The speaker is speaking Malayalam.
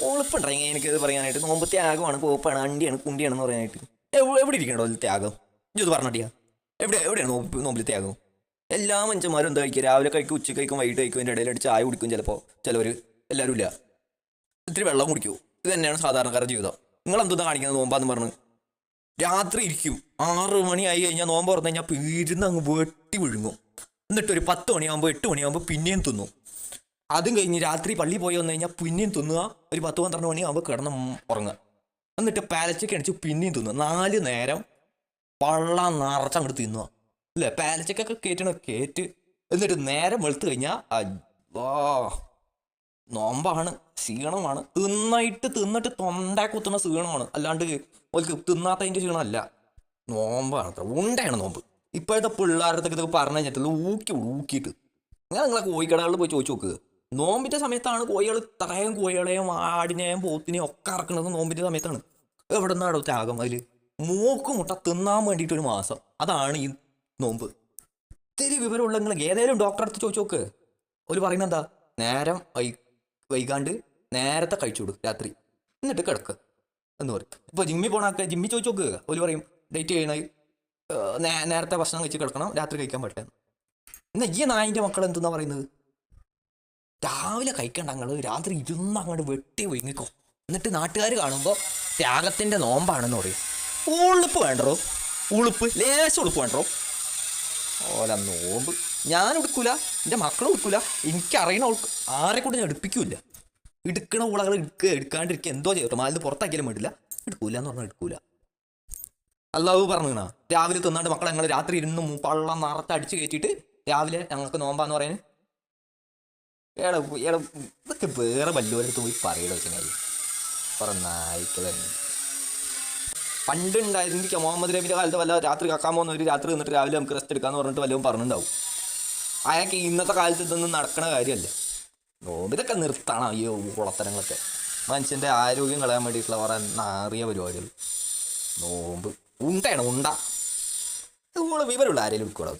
ഉളുപ്പുണ്ടെങ്കിൽ എനിക്കത് പറയാനായിട്ട്. നോമ്പ് ത്യാഗമാണ്, കോപ്പാണ്, അണ്ടിയാണ്, കുണ്ടിയാണെന്ന് പറയാനായിട്ട്. എവിടെ ഇരിക്കണോ ത്യാഗം? ഇത് പറഞ്ഞിട്ടിയാ എവിടെയാണ് നോമ്പിൽ ത്യാഗം? എല്ലാ മനുഷ്യന്മാരും എന്താ കഴിക്കുക? രാവിലെ കഴിക്കും, ഉച്ച കഴിക്കും, വൈകിട്ട് കഴിക്കും, അതിൻ്റെ ഇടയിലായിട്ട് ചായ കുടിക്കും. ചിലപ്പോൾ ചിലവർ, എല്ലാവരും ഇല്ല, ഇത്തിരി വെള്ളം കുടിക്കൂ. ഇത് തന്നെയാണ് സാധാരണക്കാരുടെ ജീവിതം. നിങ്ങളെന്താ കാണിക്കുന്നത്? നോമ്പാന്ന് പറഞ്ഞ് രാത്രി ഇരിക്കും. 6 മണിയായി കഴിഞ്ഞാൽ നോമ്പ് തുറന്നു കഴിഞ്ഞാൽ പീരുന്ന് അങ്ങ് വെട്ടി വിഴുങ്ങും. എന്നിട്ട് ഒരു 10 മണിയാകുമ്പോൾ 8 മണിയാകുമ്പോൾ പിന്നെയും തിന്നും. അതും കഴിഞ്ഞ് രാത്രി പള്ളി പോയി വന്നു കഴിഞ്ഞാൽ പിന്നെയും തിന്നുക. ഒരു 10-12 മണിയാകുമ്പോൾ കിടന്ന് ഉറങ്ങുക. എന്നിട്ട് പാലച്ചയ്ക്ക് അടിച്ച് പിന്നെയും തിന്നുക. 4 നേരം പള്ള നിറച്ചങ്ങോട്ട് തിന്നുക. അല്ലേ? പാലച്ചക്കൊക്കെ കേറ്റ്. എന്നിട്ട് നേരം വെളുത്ത് കഴിഞ്ഞാൽ നോമ്പാണ്, ക്ഷീണമാണ്. തിന്നിട്ട് തൊണ്ട കുത്തുന്ന ക്ഷീണമാണ്, അല്ലാണ്ട് ഓൾക്ക് തിന്നാത്തതിൻ്റെ ക്ഷീണമല്ല. നോമ്പാണ്, ഉണ്ടയാണ് നോമ്പ്. ഇപ്പോഴത്തെ പിള്ളേരുടെ ഇതൊക്കെ പറഞ്ഞു കഴിഞ്ഞിട്ടുള്ള ഊക്കിയിട്ട് നിങ്ങളെ കോഴിക്കടകളിൽ പോയി ചോദിച്ചു നോക്കുക. നോമ്പിൻ്റെ സമയത്താണ് കോഴികൾ, ഇത്രയും കോഴികളെയും ആടിനെയും പോത്തിനെയും ഒക്കെ ഇറക്കുന്നത് നോമ്പിൻ്റെ സമയത്താണ്. എവിടെ നിന്നാടോ ത്യാഗം? അതിൽ മൂക്കുമുട്ട തിന്നാൻ വേണ്ടിയിട്ടൊരു മാസം, അതാണ് ഈ നോമ്പ്. ഇത്തിരി വിവരമുള്ള നിങ്ങൾ ഏതെങ്കിലും ഡോക്ടറെ അടുത്ത് ചോദിച്ചു നോക്ക്. ഒരു പറയുന്നത് എന്താ? നേരം വൈകാണ്ട് നേരത്തെ കഴിച്ചു കൊടുക്കും രാത്രി, എന്നിട്ട് കിടക്കുക എന്ന് പറയും. ഇപ്പോൾ ജിമ്മിൽ പോകണമൊക്കെ ജിമ്മിൽ ചോദിച്ചു നോക്കുക. ഒരു പറയും ഡേറ്റ് ചെയ്യണ നേരത്തെ ഭക്ഷണം കഴിച്ച് കിടക്കണം, രാത്രി കഴിക്കാൻ പറ്റില്ല. എന്നാൽ ഈ നായിൻ്റെ മക്കൾ എന്തെന്നാ പറയുന്നത്? രാവിലെ കഴിക്കണ്ട, നിങ്ങൾ രാത്രി ഇരുന്ന് അങ്ങോട്ട് വെട്ടി ഒഴുങ്ങിക്കോ. എന്നിട്ട് നാട്ടുകാർ കാണുമ്പോൾ ത്യാഗത്തിൻ്റെ നോമ്പാണെന്ന് പറയും. ഉളുപ്പ് വേണ്ടോ? ലേശം ഉളുപ്പ് വേണ്ടോ? ഓല നോമ്പ് ഞാൻ എടുക്കൂല, എൻ്റെ മക്കളും എടുക്കൂല. എനിക്കറിയണ ആരെ കൊണ്ട് ഞാൻ എടുപ്പിക്കൂല. എടുക്കണ ഉളകൾ എടുക്കാണ്ടിരിക്കുക എന്തോ ചെയ്തോ, മാലിന് പുറത്താക്കിയാലും വേണ്ടില്ല. എടുക്കൂല എന്ന് പറഞ്ഞാൽ എടുക്കൂല. അല്ലാഹു പറഞ്ഞാ രാവിലെ തിന്നാണ്ട് മക്കളെ ഞങ്ങൾ രാത്രി ഇരുന്ന് പള്ളം നിറത്ത് അടിച്ച് കയറ്റിയിട്ട് രാവിലെ ഞങ്ങൾക്ക് നോമ്പാന്ന് പറയാൻ ഇതൊക്കെ വേറെ വല്ലോരടുത്ത് പോയി പറയണ വെച്ചാൽ പറഞ്ഞായിക്കളെ. പണ്ടുണ്ടായിരുന്നിരിക്കുക മുഹമ്മദ് നബിയുടെ കാലത്ത് വല്ല രാത്രി കാക്കാൻ പോകുന്ന ഒരു രാത്രി നിന്നിട്ട് രാവിലെ നമുക്ക് റെസ്റ്റ് എടുക്കാന്ന് പറഞ്ഞിട്ട് വല്ലതും പറഞ്ഞിട്ടുണ്ടാവും. അയാൾക്ക് ഇന്നത്തെ കാലത്ത് ഇതൊന്നും നടക്കണ കാര്യമല്ല. നോമ്പ് ഇതൊക്കെ നിർത്തണം. അയ്യോ കുളത്തരങ്ങളൊക്കെ മനുഷ്യൻ്റെ ആരോഗ്യം കളയാൻ വേണ്ടിയിട്ടുള്ള കുറേ നാറിയ പരിപാടികൾ. നോമ്പ് ഉണ്ടയാണ്, വിവരമുള്ള ആരെങ്കിലും എടുക്കുക.